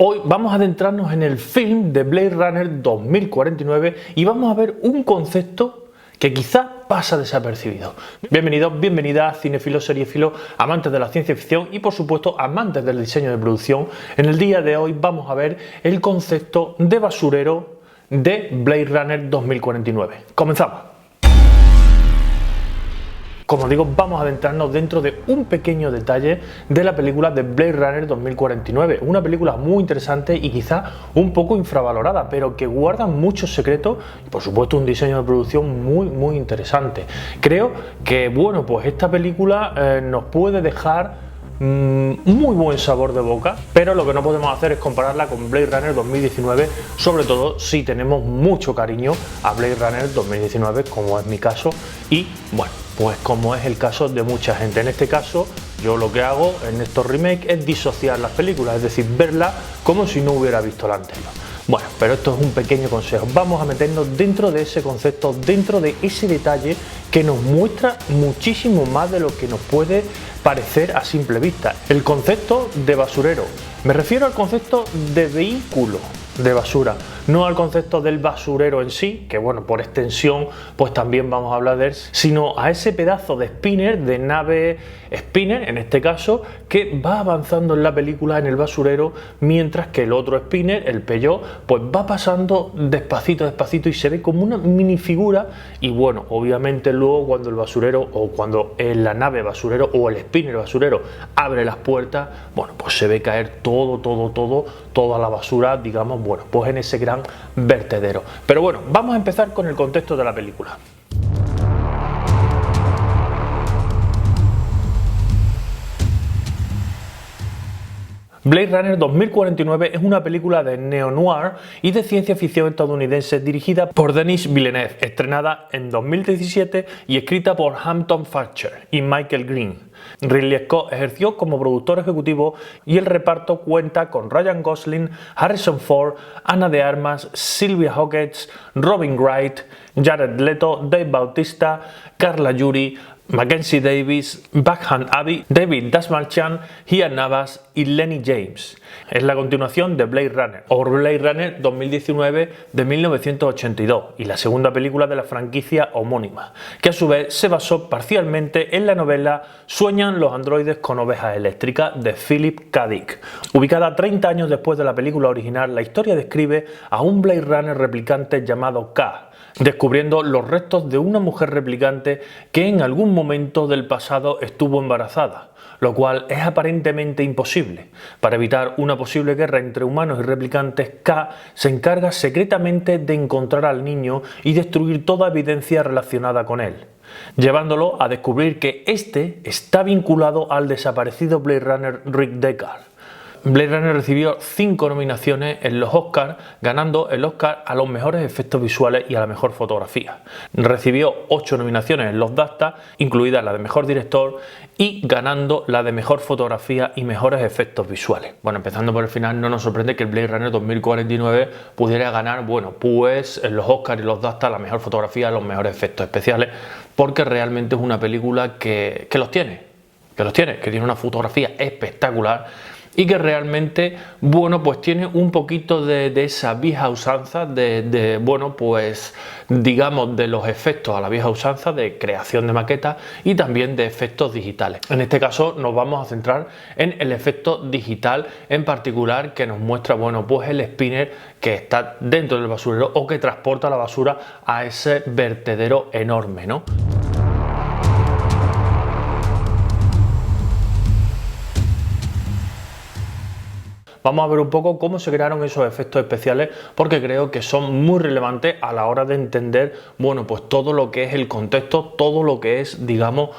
Hoy vamos a adentrarnos en el film de Blade Runner 2049 y vamos a ver un concepto que quizá pasa desapercibido. Bienvenidos, bienvenidas, cinéfilos, seriéfilos, amantes de la ciencia ficción y por supuesto amantes del diseño de producción. En el día de hoy vamos a ver el concepto de basurero de Blade Runner 2049. Comenzamos. Como digo, vamos a adentrarnos dentro de un pequeño detalle de la película de Blade Runner 2049. Una película muy interesante y quizá un poco infravalorada, pero que guarda muchos secretos y por supuesto un diseño de producción muy interesante. Creo que bueno, pues esta película nos puede dejar muy buen sabor de boca, pero lo que no podemos hacer es compararla con Blade Runner 2019, sobre todo si tenemos mucho cariño a Blade Runner 2019, como es mi caso, y bueno, pues como es el caso de mucha gente. En este caso, yo lo que hago en estos remakes es disociar las películas, es decir, verlas como si no hubiera visto la anterior. Bueno, pero esto es un pequeño consejo. Vamos a meternos dentro de ese concepto, dentro de ese detalle que nos muestra muchísimo más de lo que nos puede parecer a simple vista. El concepto de basurero. Me refiero al concepto de vehículo de basura, no al concepto del basurero en sí, que bueno, por extensión pues también vamos a hablar de él, sino a ese pedazo de spinner, de nave spinner en este caso, que va avanzando en la película en el basurero, mientras que el otro spinner, el Peugeot, pues va pasando despacito y se ve como una minifigura. Y bueno, obviamente luego cuando el basurero o cuando la nave basurero o el spinner basurero abre las puertas, bueno, pues se ve caer toda la basura, digamos, bueno, pues en ese gran vertedero. Pero bueno, vamos a empezar con el contexto de la película. Blade Runner 2049 es una película de neo-noir y de ciencia ficción estadounidense dirigida por Denis Villeneuve, estrenada en 2017 y escrita por Hampton Fancher y Michael Green. Ridley Scott ejerció como productor ejecutivo y el reparto cuenta con Ryan Gosling, Harrison Ford, Ana de Armas, Sylvia Hockett, Robin Wright, Jared Leto, Dave Bautista, Carla Juri, Mackenzie Davis, Backhand Abbey, David Dastmalchian, Ian Navas y Lenny James. Es la continuación de Blade Runner, o Blade Runner 2019 de 1982, y la segunda película de la franquicia homónima, que a su vez se basó parcialmente en la novela Sueñan los androides con ovejas eléctricas de Philip K. Dick. Ubicada 30 años después de la película original, la historia describe a un Blade Runner replicante llamado K, descubriendo los restos de una mujer replicante que en algún momento del pasado estuvo embarazada, lo cual es aparentemente imposible. Para evitar una posible guerra entre humanos y replicantes, K se encarga secretamente de encontrar al niño y destruir toda evidencia relacionada con él, llevándolo a descubrir que este está vinculado al desaparecido Blade Runner Rick Deckard. Blade Runner recibió 5 nominaciones en los Oscars, ganando el Oscar a los mejores efectos visuales y a la mejor fotografía. Recibió 8 nominaciones en los BAFTA, incluida la de mejor director, y ganando la de mejor fotografía y mejores efectos visuales. Bueno, empezando por el final, no nos sorprende que el Blade Runner 2049 pudiera ganar, bueno, pues en los Oscars y los BAFTA la mejor fotografía, los mejores efectos especiales, porque realmente es una película que tiene una fotografía espectacular y que realmente, bueno, pues tiene un poquito de esa vieja usanza bueno, pues digamos de los efectos a la vieja usanza de creación de maquetas y también de efectos digitales. En este caso nos vamos a centrar en el efecto digital en particular, que nos muestra, bueno, pues el spinner que está dentro del basurero o que transporta la basura a ese vertedero enorme, ¿no? Vamos a ver un poco cómo se crearon esos efectos especiales, porque creo que son muy relevantes a la hora de entender, bueno, pues todo lo que es el contexto, todo lo que es, digamos,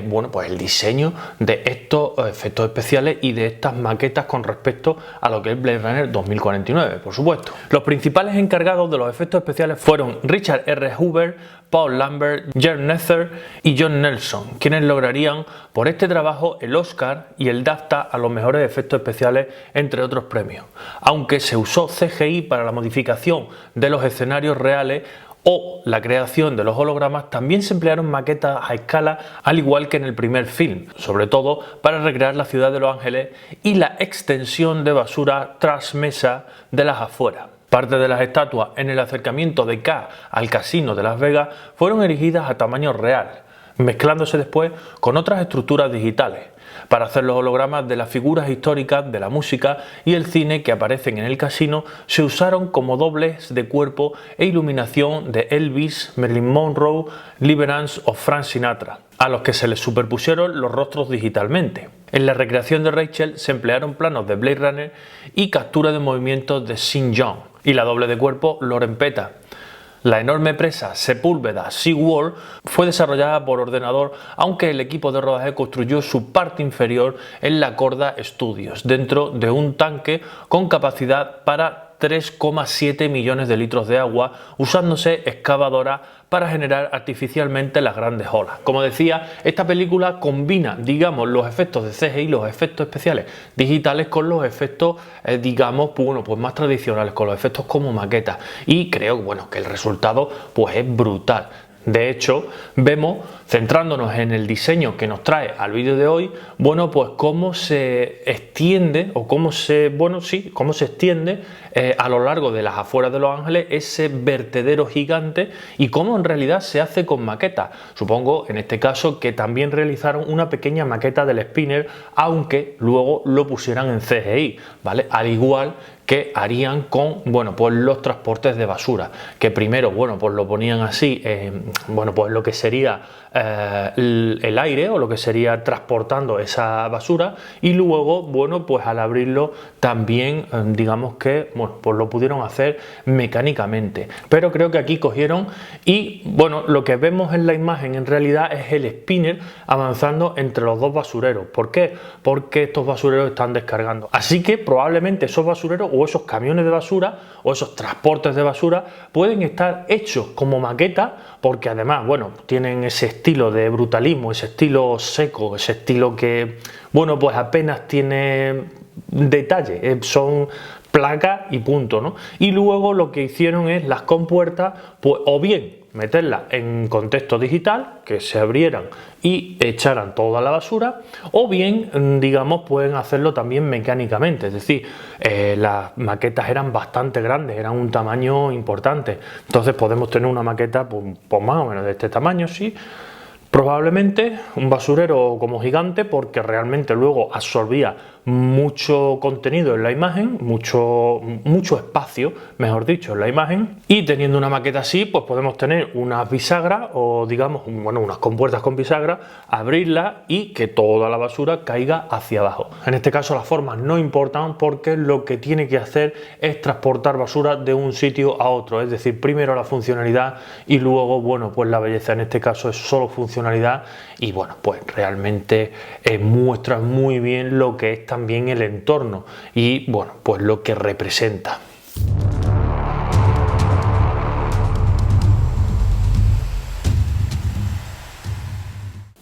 bueno, pues el diseño de estos efectos especiales y de estas maquetas con respecto a lo que es Blade Runner 2049, por supuesto. Los principales encargados de los efectos especiales fueron Richard R. Hoover, Paul Lambert, Jerry Nether y John Nelson, quienes lograrían por este trabajo el Oscar y el BAFTA a los mejores efectos especiales, entre otros premios. Aunque se usó CGI para la modificación de los escenarios reales, o la creación de los hologramas, también se emplearon maquetas a escala, al igual que en el primer film, sobre todo para recrear la ciudad de Los Ángeles y la extensión de basura tras mesa de las afueras. Parte de las estatuas en el acercamiento de K al casino de Las Vegas fueron erigidas a tamaño real, mezclándose después con otras estructuras digitales, para hacer los hologramas de las figuras históricas de la música y el cine que aparecen en el casino. Se usaron como dobles de cuerpo e iluminación de Elvis, Marilyn Monroe, Deliverance o Frank Sinatra, a los que se les superpusieron los rostros digitalmente. En la recreación de Rachel se emplearon planos de Blade Runner y captura de movimientos de Sean Young, y la doble de cuerpo Lauren Peta. La enorme presa Sepúlveda SeaWorld fue desarrollada por ordenador, aunque el equipo de rodaje construyó su parte inferior en la Corda Studios, dentro de un tanque con capacidad para 3,7 millones de litros de agua, usándose excavadoras para generar artificialmente las grandes olas. Como decía, esta película combina, digamos, los efectos de CGI, los efectos especiales digitales, con los efectos, digamos, pues más tradicionales, con los efectos como maquetas. Y creo, bueno, que el resultado pues es brutal. De hecho, vemos, centrándonos en el diseño que nos trae al vídeo de hoy, bueno, pues cómo se extiende, o cómo se extiende a lo largo de las afueras de Los Ángeles ese vertedero gigante, y cómo en realidad se hace con maquetas. Supongo, en este caso, que también realizaron una pequeña maqueta del spinner, aunque luego lo pusieran en CGI, ¿vale? Al igual que harían con, bueno, pues los transportes de basura, que primero, bueno, pues lo ponían así, bueno, pues lo que sería el aire, o lo que sería transportando esa basura, y luego, bueno, pues al abrirlo también, digamos que, bueno, pues lo pudieron hacer mecánicamente. Pero creo que aquí cogieron y, bueno, lo que vemos en la imagen en realidad es el spinner avanzando entre los dos basureros. ¿Por qué? Porque estos basureros están descargando. Así que probablemente esos basureros o esos camiones de basura o esos transportes de basura pueden estar hechos como maqueta, porque además, bueno, tienen ese estilo de brutalismo, ese estilo seco, ese estilo que, bueno, pues apenas tiene detalle, son placas y punto, ¿no? Y luego lo que hicieron es las compuertas, pues o bien meterlas en contexto digital, que se abrieran y echaran toda la basura, o bien, digamos, pueden hacerlo también mecánicamente. Es decir, las maquetas eran bastante grandes, eran un tamaño importante, entonces podemos tener una maqueta pues más o menos de este tamaño, sí. Probablemente un basurero como gigante, porque realmente luego absorbía mucho contenido en la imagen, mucho espacio, mejor dicho, en la imagen. Y teniendo una maqueta así, pues podemos tener unas bisagras, o digamos, bueno, unas compuertas con bisagras, abrirlas y que toda la basura caiga hacia abajo. En este caso las formas no importan, porque lo que tiene que hacer es transportar basura de un sitio a otro. Es decir, primero la funcionalidad y luego, bueno, pues la belleza. En este caso es solo funcionalidad, y bueno, pues realmente muestra muy bien lo que es también el entorno y, bueno, pues lo que representa.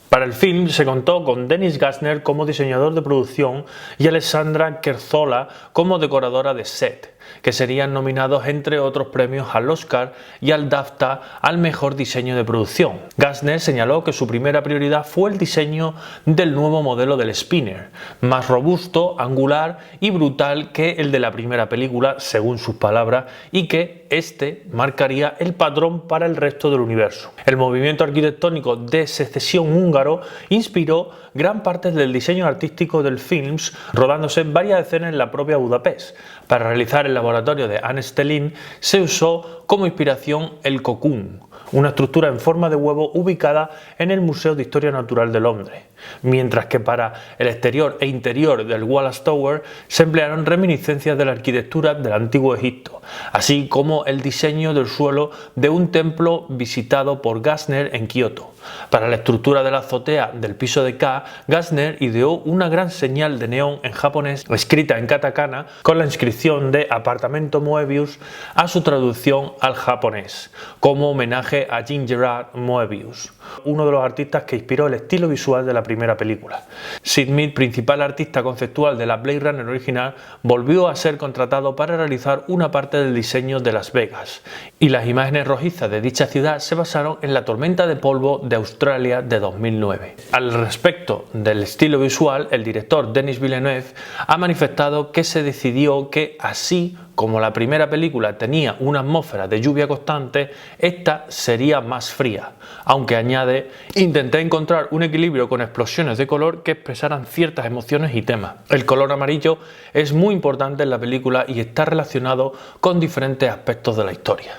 Para el film se contó con Dennis Gassner como diseñador de producción y Alessandra Kerzola como decoradora de set, que serían nominados entre otros premios al Oscar y al BAFTA al mejor diseño de producción. Gassner señaló que su primera prioridad fue el diseño del nuevo modelo del spinner, más robusto, angular y brutal que el de la primera película, según sus palabras, y que este marcaría el patrón para el resto del universo. El movimiento arquitectónico de secesión húngaro inspiró gran parte del diseño artístico del film, rodándose varias escenas en la propia Budapest. Para realizar el laboratorio de Anne Stelling se usó como inspiración el Cocoon, una estructura en forma de huevo ubicada en el Museo de Historia Natural de Londres, mientras que para el exterior e interior del Wallace Tower se emplearon reminiscencias de la arquitectura del Antiguo Egipto, así como el diseño del suelo de un templo visitado por Gassner en Kioto. Para la estructura de la azotea del piso de K, Gassner ideó una gran señal de neón en japonés escrita en katakana con la inscripción de Apartamento Moebius a su traducción diseño al japonés, como homenaje a Jean-Gerard Moebius, uno de los artistas que inspiró el estilo visual de la primera película. Sid Mead, principal artista conceptual de la Blade Runner original, volvió a ser contratado para realizar una parte del diseño de Las Vegas, y las imágenes rojizas de dicha ciudad se basaron en la tormenta de polvo de Australia de 2009. Al respecto del estilo visual, el director Denis Villeneuve ha manifestado que se decidió que, así como la primera película tenía una atmósfera de lluvia constante, esta sería más fría, aunque añade: intenté encontrar un equilibrio con explosiones de color que expresaran ciertas emociones y temas. El color amarillo es muy importante en la película y está relacionado con diferentes aspectos de la historia.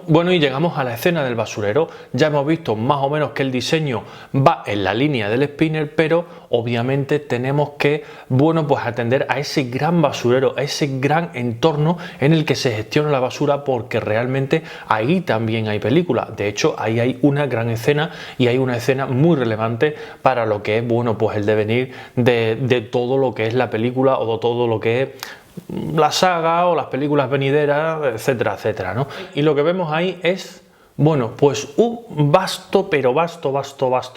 Bueno, y llegamos a la escena del basurero. Ya hemos visto más o menos que el diseño va en la línea del spinner, pero obviamente tenemos que, bueno, pues atender a ese gran basurero, a ese gran entorno en el que se gestiona la basura, porque realmente ahí también hay película. De hecho, ahí hay una gran escena, y hay una escena muy relevante para lo que es, bueno, pues el devenir de todo lo que es la película, o de todo lo que es la saga o las películas venideras, etcétera, etcétera, ¿no? Y lo que vemos ahí es, bueno, pues un vasto, pero vasto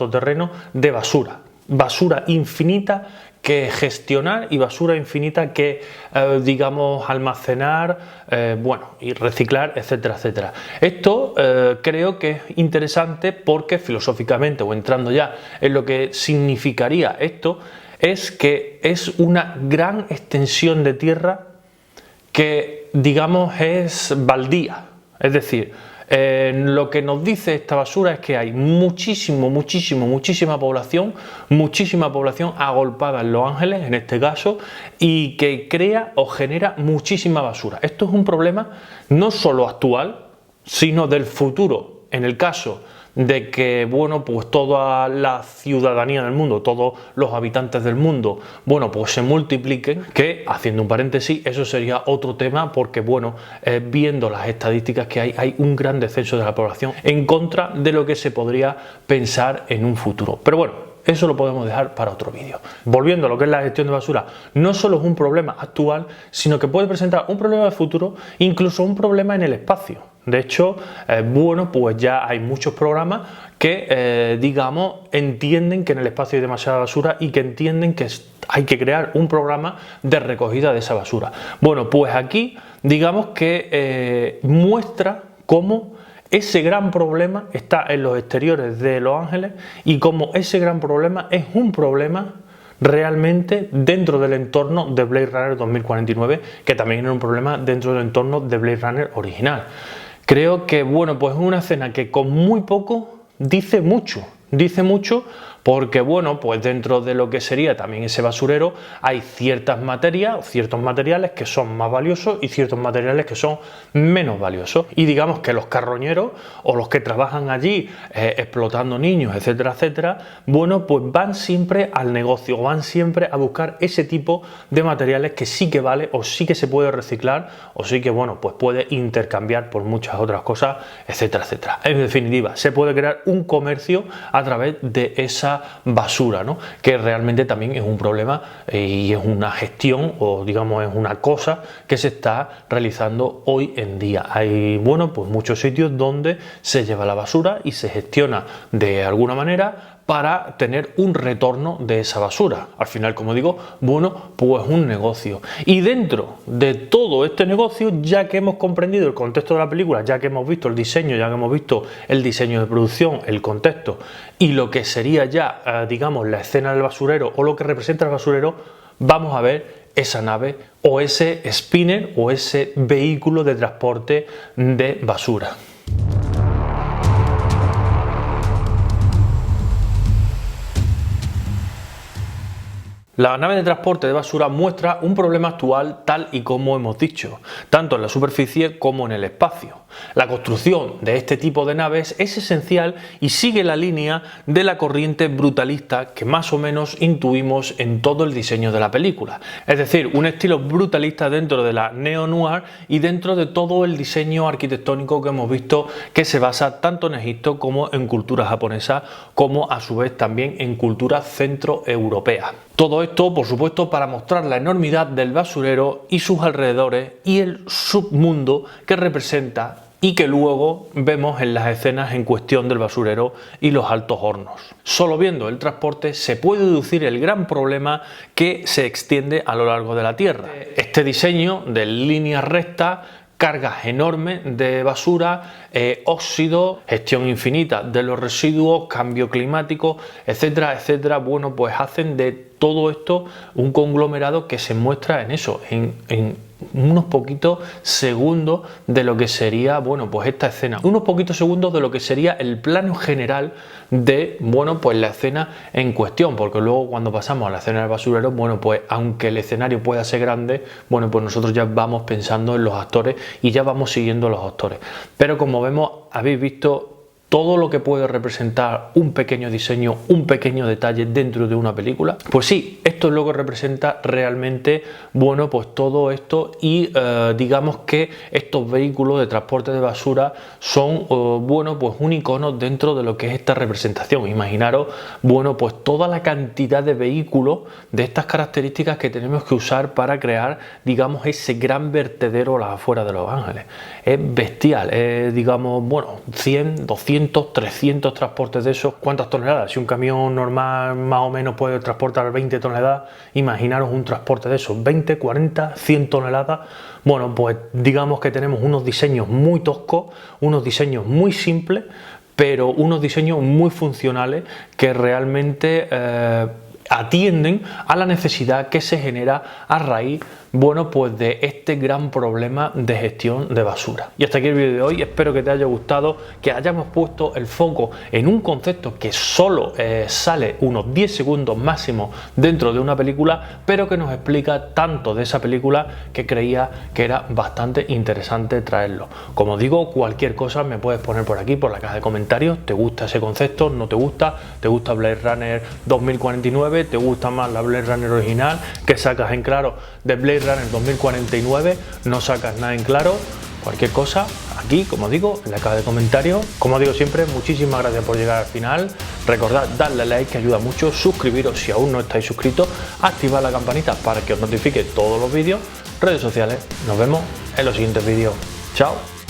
terreno de basura. Basura infinita que gestionar y basura infinita que, digamos, almacenar, bueno, y reciclar, etcétera, etcétera. Esto creo que es interesante porque filosóficamente, o entrando ya en lo que significaría esto, es que es una gran extensión de tierra que, digamos, es baldía. Es decir, lo que nos dice esta basura es que hay muchísima población agolpada en Los Ángeles, en este caso, y que crea o genera muchísima basura. Esto es un problema no solo actual, sino del futuro, en el caso de que, bueno, pues toda la ciudadanía del mundo, todos los habitantes del mundo, bueno, pues se multipliquen, que, haciendo un paréntesis, eso sería otro tema, porque, bueno, viendo las estadísticas que hay un gran descenso de la población en contra de lo que se podría pensar en un futuro. Pero bueno, eso lo podemos dejar para otro vídeo. Volviendo a lo que es la gestión de basura, no solo es un problema actual, sino que puede presentar un problema de futuro, incluso un problema en el espacio. De hecho, bueno, pues ya hay muchos programas que, digamos, entienden que en el espacio hay demasiada basura y que entienden que hay que crear un programa de recogida de esa basura. Bueno, pues aquí, digamos que muestra cómo ese gran problema está en los exteriores de Los Ángeles, y cómo ese gran problema es un problema realmente dentro del entorno de Blade Runner 2049, que también era un problema dentro del entorno de Blade Runner original. Creo que, bueno, pues es una escena que con muy poco dice mucho porque, bueno, pues dentro de lo que sería también ese basurero hay ciertas materias o ciertos materiales que son más valiosos y ciertos materiales que son menos valiosos, y digamos que los carroñeros o los que trabajan allí explotando niños, etcétera, etcétera, bueno, pues van siempre al negocio, van siempre a buscar ese tipo de materiales que sí que vale, o sí que se puede reciclar, o sí que, bueno, pues puede intercambiar por muchas otras cosas, etcétera, etcétera. En definitiva, se puede crear un comercio a través de esa basura, ¿no? Que realmente también es un problema y es una gestión, o digamos es una cosa que se está realizando hoy en día. Hay, bueno, pues muchos sitios donde se lleva la basura y se gestiona de alguna manera para tener un retorno de esa basura. Al final, como digo, bueno, pues un negocio. Y dentro de todo este negocio, ya que hemos comprendido el contexto de la película, ya que hemos visto el diseño, ya que hemos visto el diseño de producción, el contexto y lo que sería ya, digamos, la escena del basurero o lo que representa el basurero, vamos a ver esa nave o ese spinner o ese vehículo de transporte de basura. La nave de transporte de basura muestra un problema actual, tal y como hemos dicho, tanto en la superficie como en el espacio. La construcción de este tipo de naves es esencial y sigue la línea de la corriente brutalista que más o menos intuimos en todo el diseño de la película. Es decir, un estilo brutalista dentro de la neo-noir y dentro de todo el diseño arquitectónico que hemos visto, que se basa tanto en Egipto como en cultura japonesa, como a su vez también en cultura centroeuropea. Todo esto, por supuesto, para mostrar la enormidad del basurero y sus alrededores y el submundo que representa y que luego vemos en las escenas en cuestión del basurero y los altos hornos. Solo viendo el transporte se puede deducir el gran problema que se extiende a lo largo de la Tierra. Este diseño de líneas rectas, cargas enormes de basura, óxido, gestión infinita de los residuos, cambio climático, etcétera, etcétera, bueno, pues hacen de todo esto un conglomerado que se muestra en eso, en unos poquitos segundos de lo que sería, bueno, pues esta escena, unos poquitos segundos de lo que sería el plano general de, bueno, pues la escena en cuestión, porque luego cuando pasamos a la escena del basurero, bueno, pues aunque el escenario pueda ser grande, bueno, pues nosotros ya vamos pensando en los actores y ya vamos siguiendo a los actores, pero como vemos, habéis visto todo lo que puede representar un pequeño diseño, un pequeño detalle dentro de una película. Pues sí, esto es lo que representa realmente, bueno, pues todo esto y digamos que estos vehículos de transporte de basura son, bueno, pues un icono dentro de lo que es esta representación. Imaginaros, bueno, pues toda la cantidad de vehículos de estas características que tenemos que usar para crear, digamos, ese gran vertedero a las afueras de Los Ángeles. Es bestial, es, digamos, bueno, 100, 200, 300 transportes de esos. ¿Cuántas toneladas? Si un camión normal más o menos puede transportar 20 toneladas, imaginaros un transporte de esos, 20, 40, 100 toneladas. Bueno, pues digamos que tenemos unos diseños muy toscos, unos diseños muy simples, pero unos diseños muy funcionales que realmente atienden a la necesidad que se genera a raíz, bueno, pues de este gran problema de gestión de basura. Y hasta aquí el vídeo de hoy, espero que te haya gustado, que hayamos puesto el foco en un concepto que solo sale unos 10 segundos máximo dentro de una película, pero que nos explica tanto de esa película que creía que era bastante interesante traerlo. Como digo, cualquier cosa me puedes poner por aquí, por la caja de comentarios. ¿Te gusta ese concepto? ¿No te gusta? ¿Te gusta Blade Runner 2049? ¿Te gusta más la Blade Runner original? ¿Qué sacas en claro de Blade Runner 2049? ¿No sacas nada en claro? Cualquier cosa aquí, como digo, en la caja de comentarios. Como digo siempre, muchísimas gracias por llegar al final. Recordad darle like, que ayuda mucho. Suscribiros si aún no estáis suscritos. Activad la campanita para que os notifique todos los vídeos. Redes sociales. Nos vemos en los siguientes vídeos. Chao.